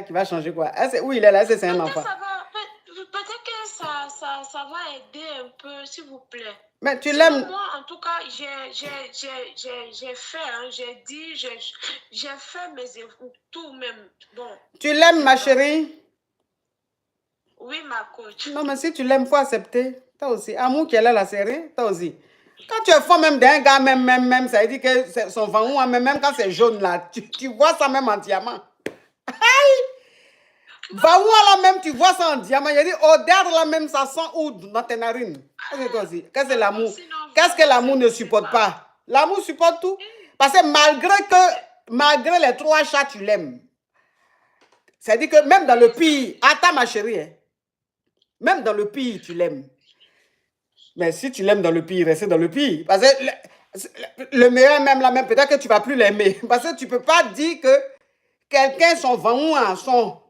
Qui va changer quoi? Où il est là? C'est un enfant. Peut-être que ça va aider un peu, s'il vous plaît. Mais tu l'aimes. Moi, en tout cas, j'ai fait, hein, j'ai dit, j'ai fait mes efforts, tout même. Bon. Tu l'aimes, ma chérie? Oui, ma coach. Non, mais si tu l'aimes, il faut accepter. Toi aussi. Amour qui est là, la série, toi aussi. Quand tu es fort même d'un gars, même, ça veut dire que son ventre, même quand c'est jaune là, tu vois ça même en diamant. Vaoua là même, tu vois ça en diamant. Il dit, odeur là même, ça sent où dans tes narines. Qu'est-ce que toi aussi? Qu'est-ce que l'amour? Qu'est-ce que l'amour ne supporte pas? L'amour supporte tout. Parce que malgré les 3 chats, tu l'aimes. C'est-à-dire que même dans le pire, attends ma chérie, hein, même dans le pire, tu l'aimes. Mais si tu l'aimes dans le pire, reste dans le pire. Parce que le meilleur même là, même peut-être que tu ne vas plus l'aimer. Parce que tu ne peux pas dire que quelqu'un, son ventre, son...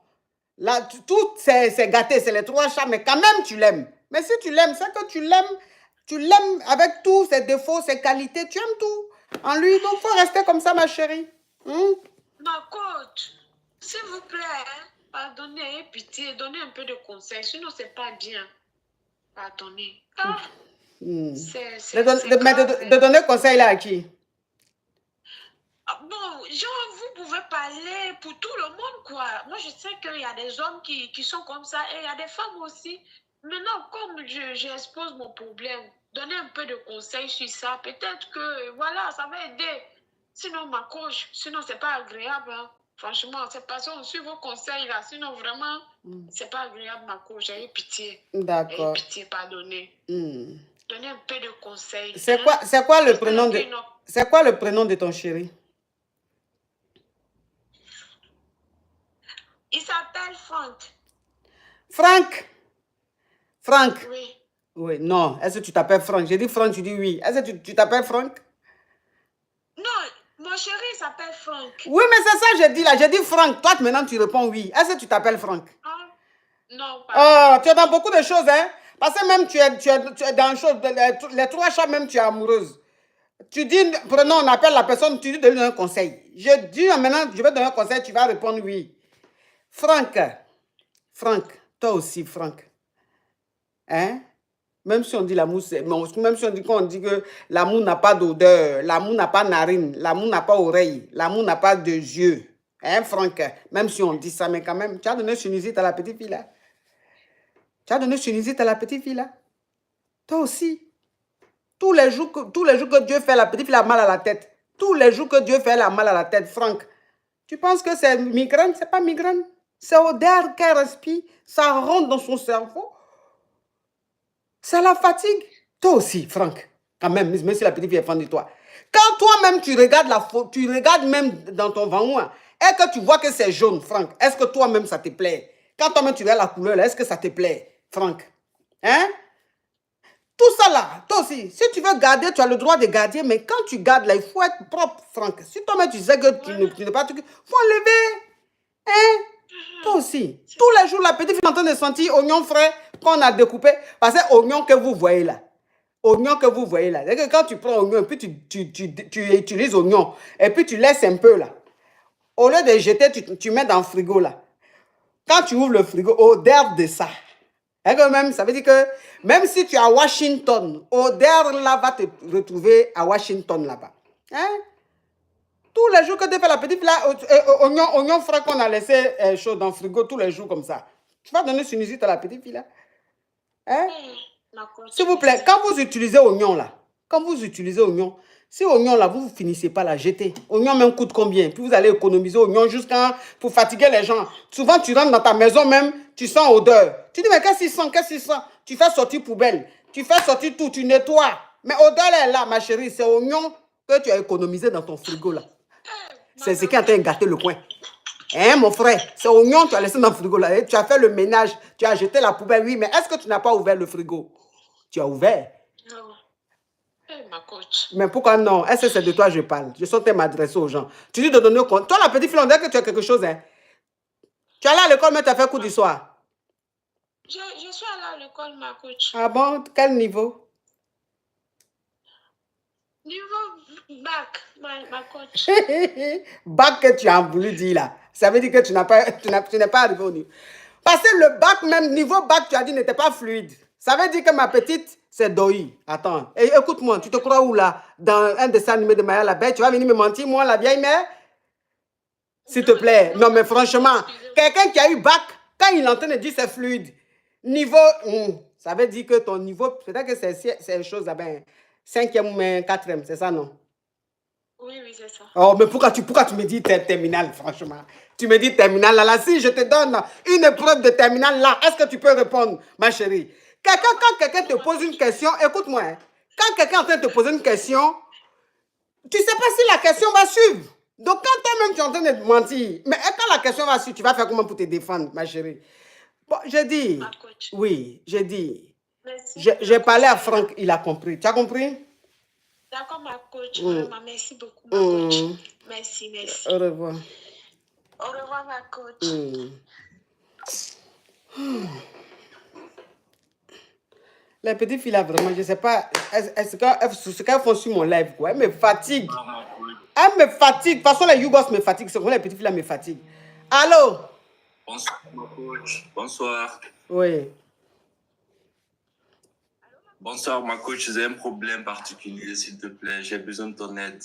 Là, tout c'est gâté, c'est les 3 chats, mais quand même tu l'aimes. Mais si tu l'aimes, c'est que tu l'aimes avec tous ses défauts, ses qualités, tu aimes tout en lui. Donc, il faut rester comme ça, ma chérie. Ma coach, s'il vous plaît, pardonnez, pitié, donnez un peu de conseils, sinon c'est pas bien. Pardonnez. De donner conseil là à qui? Bon, genre, vous pouvez parler pour tout le monde, quoi. Moi, je sais qu'il y a des hommes qui sont comme ça et il y a des femmes aussi. Maintenant, comme j'expose mon problème, donnez un peu de conseils sur ça. Peut-être que, voilà, ça va aider. Sinon, ma coach, sinon, c'est pas agréable. Hein. Franchement, c'est parce qu'on suit vos conseils là. Sinon, vraiment, c'est pas agréable, ma coach. J'ai pitié. D'accord. Pitié, pardonnez. Donnez un peu de conseils. C'est quoi le prénom de... C'est quoi le prénom de ton chéri? Il s'appelle Franck. Franck? Franck? Oui. Oui, non. Est-ce que tu t'appelles Franck? J'ai dit Franck, tu dis oui. Est-ce que tu t'appelles Franck? Non, mon chéri s'appelle Franck. Oui, mais c'est ça que j'ai dit là. J'ai dit Franck. Toi, maintenant, tu réponds oui. Est-ce que tu t'appelles Franck? Non, pas. Oh, tu es dans beaucoup de choses, hein? Parce que même tu es dans chose, les 3 chats, même tu es amoureuse. Tu dis, prenons, on appelle la personne, tu dis de lui donner un conseil. Je dis maintenant, je vais donner un conseil, tu vas répondre oui. Franck, toi aussi, Franck. Hein? Même si on dit l'amour, même si on dit que l'amour n'a pas d'odeur, l'amour n'a pas narine, l'amour n'a pas oreille, l'amour n'a pas de yeux. Hein, Franck? Même si on dit ça, mais quand même, tu as donné sinusite à la petite fille là. Tu as donné sinusite à la petite fille là. Toi aussi. Tous les jours que Dieu fait, la petite fille a mal à la tête. Tous les jours que Dieu fait, elle a mal à la tête, Franck. Tu penses que c'est migraine? C'est pas migraine. C'est odeur qu'elle respire. Ça rentre dans son cerveau. Ça la fatigue. Toi aussi, Franck. Quand même si la petite fille est fan de toi. Quand toi-même, tu regardes la photo, tu regardes même dans ton ventre, et que tu vois que c'est jaune, Franck, est-ce que toi-même, ça te plaît? Quand toi-même, tu regardes la couleur, est-ce que ça te plaît, Franck? Hein? Tout ça là, toi aussi, si tu veux garder, tu as le droit de garder, mais quand tu gardes là, il faut être propre, Franck. Si toi-même tu sais que tu n'es pas... Il faut enlever. Hein? Toi aussi. Tous les jours, la petite fille est en train de sentir oignon frais qu'on a découpé. Parce que oignon que vous voyez là. Oignon que vous voyez là. Que quand tu prends oignon, et puis tu utilises oignon, et puis tu laisses un peu là. Au lieu de jeter, tu mets dans le frigo là. Quand tu ouvres le frigo, odeur de ça. Et que même, ça veut dire que même si tu es à Washington, odeur là va te retrouver à Washington là-bas. Hein? Tous les jours que tu fais la petite là, oignon frais qu'on a laissé chaud dans le frigo tous les jours comme ça. Tu vas donner sinusite à la petite fille là. Hein? S'il vous plaît, quand vous utilisez oignon là, si oignon là, vous ne finissez pas la jeter. Oignon même coûte combien? Puis vous allez économiser oignon jusqu'à pour fatiguer les gens. Souvent, tu rentres dans ta maison même, tu sens odeur. Tu dis, mais qu'est-ce qu'il sent? Qu'est-ce qu'il sent? Tu fais sortir poubelle. Tu fais sortir tout, tu nettoies. Mais odeur est là, ma chérie. C'est oignon que tu as économisé dans ton frigo là. C'est ce qui est en train de gâter le coin. Hein, mon frère? C'est oignon que tu as laissé dans le frigo là. Et tu as fait le ménage. Tu as jeté la poubelle. Oui, mais est-ce que tu n'as pas ouvert le frigo? Tu as ouvert. Non. Ma coach. Mais pourquoi non? Est-ce que c'est de toi que je parle? Je suis en train de m'adresser aux gens. Tu dis de donner compte. Toi, la petite fille, on dirait que tu as quelque chose. Hein? Tu es allé à l'école, mais tu as fait cours du soir. Je suis allée à l'école, ma coach. Ah bon? Quel niveau? Niveau bac, ma coach. Bac que tu as voulu dire là, ça veut dire que tu n'es pas arrivé au niveau. Parce que le bac, même niveau bac, tu as dit n'était pas fluide. Ça veut dire que ma petite, c'est Doi. Attends, écoute-moi, tu te crois où là? Dans un dessin animé de Maya la Bête, tu vas venir me mentir, moi, la vieille mère? S'il te plaît. Non, mais franchement, quelqu'un qui a eu bac, quand il entend dire c'est fluide, niveau, ça veut dire que ton niveau, peut-être que c'est une chose, ben, 5e ou 4e, c'est ça, non? Oui, c'est ça. Oh, mais pourquoi tu me dis terminal, franchement? Tu me dis terminal, là, si je te donne une épreuve de terminal, là, est-ce que tu peux répondre, ma chérie? Quand quelqu'un te pose une question, écoute-moi, hein, quand quelqu'un est en train de te poser une question, tu ne sais pas si la question va suivre. Donc, quand toi-même tu es en train de mentir, mais quand la question va suivre, tu vas faire comment pour te défendre, ma chérie? Bon, j'ai dit, oui, j'ai dit, j'ai parlé à Franck, il a compris. Tu as compris? D'accord, ma coach, vraiment, merci beaucoup, ma coach. Merci. Au revoir. Au revoir, ma coach. Les petites filles là, vraiment, je ne sais pas, ce qu'elles font sur mon live, quoi. Elles me fatiguent. Elles me fatiguent. De toute façon, les Yougos me fatiguent. C'est comme les petites filles là me fatiguent. Allô? Bonsoir, ma coach. Bonsoir. Oui. Bonsoir, ma coach. J'ai un problème particulier, s'il te plaît. J'ai besoin de ton aide.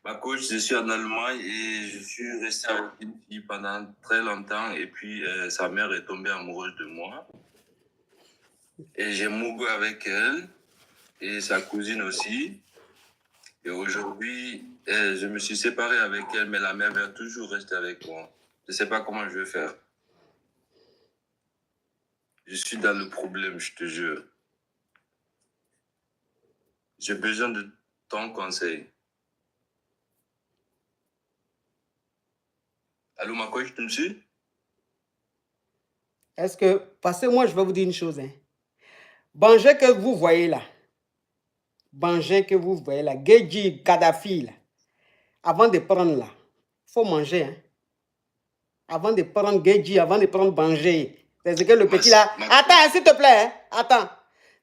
Ma coach, je suis en Allemagne et je suis resté avec une fille pendant très longtemps. Et puis, sa mère est tombée amoureuse de moi. Et j'ai mouru avec elle et sa cousine aussi. Et aujourd'hui, je me suis séparé avec elle, mais la mère va toujours rester avec moi. Je ne sais pas comment je vais faire. Je suis dans le problème, je te jure. J'ai besoin de ton conseil. Allô, ma coach, tu me suis? Est-ce que... Parce que moi, je vais vous dire une chose. Hein. Banger que vous voyez là. Banger que vous voyez là. Gedji, Kadhafi là. Avant de prendre là. Il faut manger. Hein. Avant de prendre Gedji, avant de prendre Banger. C'est ce que le petit là... Attends, s'il te plaît. Hein. Attends.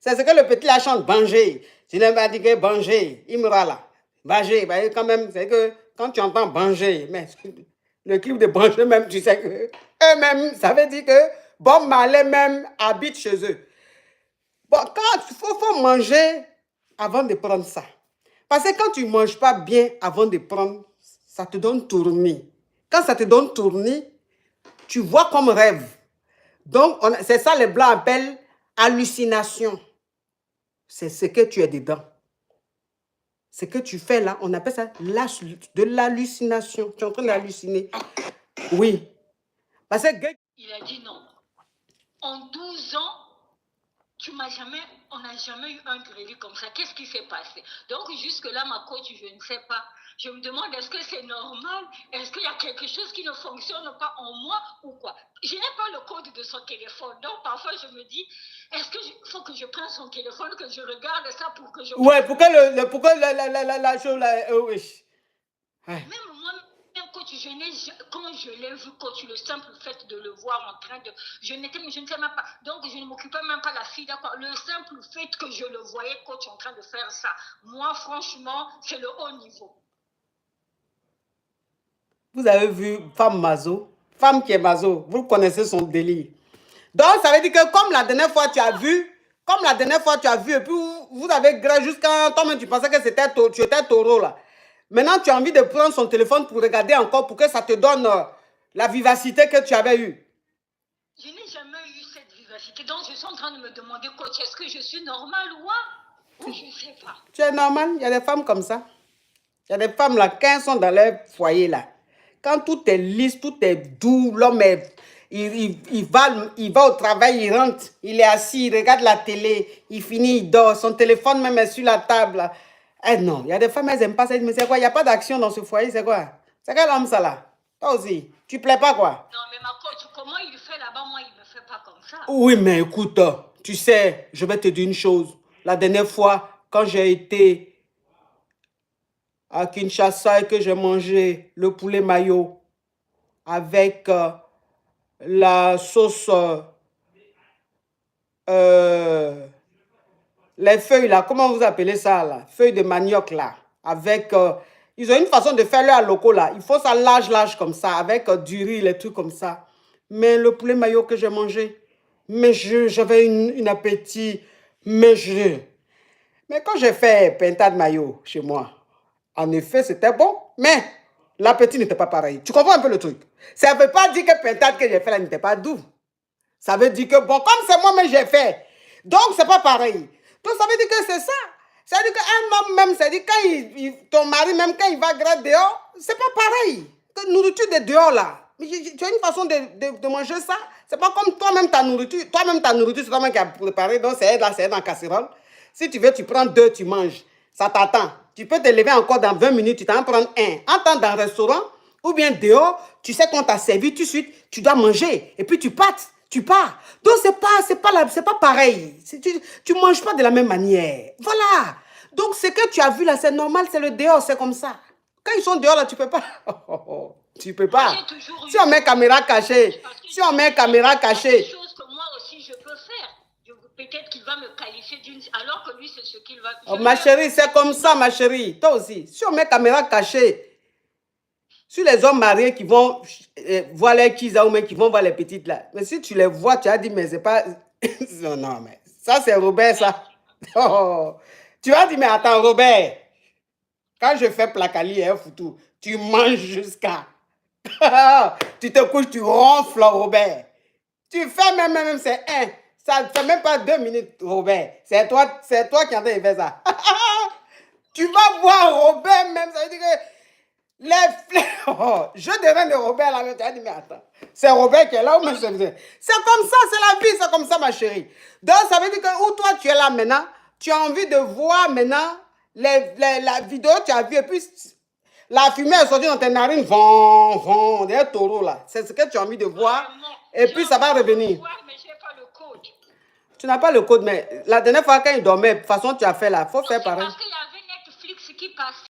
C'est ce que le petit là chante. Banger. Tu n'as pas dit que Banger. Il me là. Banger. Bah, quand même, c'est que quand tu entends Banger, mais le clip de Banger même, tu sais que eux-mêmes, ça veut dire que Bob Marley même habite chez eux. Bon, quand il faut manger avant de prendre ça. Parce que quand tu ne manges pas bien avant de prendre, ça te donne tournis. Quand ça te donne tournis, tu vois comme rêve. Donc, c'est ça les Blancs appellent hallucination. C'est ce que tu es dedans. Ce que tu fais là, on appelle ça de l'hallucination. Tu es en train d'halluciner. Oui. Parce que... Il a dit non. En 12 ans, on n'a jamais eu un crédit comme ça. Qu'est-ce qui s'est passé? Donc, jusque-là, ma coach, je ne sais pas. Je me demande, est-ce que c'est normal? Est-ce qu'il y a quelque chose qui ne fonctionne pas en moi ou quoi? Je n'ai pas le code de son téléphone. Donc, parfois, je me dis, est-ce qu'il faut que je prenne son téléphone, que je regarde ça pour que je... Ouais, pourquoi la chose là... oui. Même moi, coach, quand je l'ai vu, coach, le simple fait de le voir en train de... Je ne sais même pas... Donc, je ne m'occupais même pas de la fille, d'accord. Le simple fait que je le voyais, coach, en train de faire ça, moi, franchement, c'est le haut niveau. Vous avez vu femme mazo, femme qui est mazo, vous connaissez son délire. Donc, ça veut dire que comme la dernière fois tu as vu, et puis vous avez gré jusqu'à toi-même, tu pensais que tu étais taureau là. Maintenant, tu as envie de prendre son téléphone pour regarder encore, pour que ça te donne la vivacité que tu avais eue. Je n'ai jamais eu cette vivacité. Donc, je suis en train de me demander, coach, est-ce que je suis normale ou je ne sais pas. Tu es normal, il y a des femmes comme ça. Il y a des femmes là, quand elles sont dans leur foyer là, quand tout est lisse, tout est doux, l'homme il va au travail, il rentre, il est assis, il regarde la télé, il finit, il dort, son téléphone même est sur la table. Eh non, il y a des femmes, elles n'aiment pas ça. Mais c'est quoi? Il n'y a pas d'action dans ce foyer, c'est quoi? C'est quel homme ça là? Toi aussi, tu plais pas quoi? Non, mais ma coach, comment il fait là-bas? Moi, il ne me fait pas comme ça. Oui, mais écoute, tu sais, je vais te dire une chose. La dernière fois, quand j'ai été à Kinshasa et que j'ai mangé le poulet mayo avec la sauce les feuilles là, comment vous appelez ça là? Feuilles de manioc là. Avec, ils ont une façon de faire leur loco là. Il faut ça large comme ça, avec du riz, les trucs comme ça. Mais le poulet mayo que j'ai mangé, mais j'avais une appétit, mais quand j'ai fait pintade mayo chez moi, en effet, c'était bon, mais l'appétit n'était pas pareil. Tu comprends un peu le truc? Ça ne veut pas dire que pintade que j'ai fait là n'était pas doux. Ça veut dire que, bon, comme c'est moi-même j'ai fait, donc c'est pas pareil. Donc ça veut dire que c'est ça. Ça veut dire qu'un homme même, ça veut dire quand ton mari même, quand il va gratter dehors, c'est pas pareil. Que nourriture de dehors là. Tu as une façon de manger ça. C'est pas comme toi-même ta nourriture. Toi-même ta nourriture, c'est toi-même qui as préparé, donc c'est là, c'est dans la casserole. Si tu veux, tu prends 2, tu manges. Ça t'attend. Tu peux te lever encore dans 20 minutes, tu t'en prends un. En temps dans un restaurant, ou bien dehors, tu sais qu'on t'a servi tout de suite, tu dois manger. Et puis tu partes. Tu pars. Donc, c'est pas pareil. Tu ne manges pas de la même manière. Voilà. Donc, ce que tu as vu là, c'est normal, c'est le dehors, c'est comme ça. Quand ils sont dehors là, tu peux pas. Tu peux pas. Si on met caméra cachée, si on met caméra cachée. Des choses que moi aussi je peux faire. Peut-être qu'il va me qualifier d'une... Alors que lui, c'est ce qu'il va... Oh, ma chérie, c'est comme ça, ma chérie. Toi aussi. Si on met caméra cachée, sur les hommes mariés qui vont voir les kisa ou même qui vont voir les petites là. Mais si tu les vois, tu as dit, mais c'est pas... non, mais ça, c'est Robert, ça. Oh. Tu vas dire, mais attends, Robert, quand je fais placali et foutu, tu manges jusqu'à... tu te couches, tu ronfles, Robert. Tu fais même c'est un. Ça ne fait même pas 2 minutes, Robert. C'est toi qui es en train de faire ça. Tu vas voir Robert même, ça veut dire que... je deviens de Robert là, tu as dit, mais attends, c'est Robert qui est là ou même c'est comme ça, c'est la vie, c'est comme ça, ma chérie. Donc, ça veut dire que où toi tu es là maintenant, tu as envie de voir maintenant la vidéo, tu as vu, et puis la fumée est sortie dans tes narines, des taureaux là. C'est ce que tu as envie de voir, et puis ça va revenir. Mais j'ai pas le code. Tu n'as pas le code, mais la dernière fois quand il dormait, de toute façon tu as fait là, il faut faire pareil. Parce qu'il y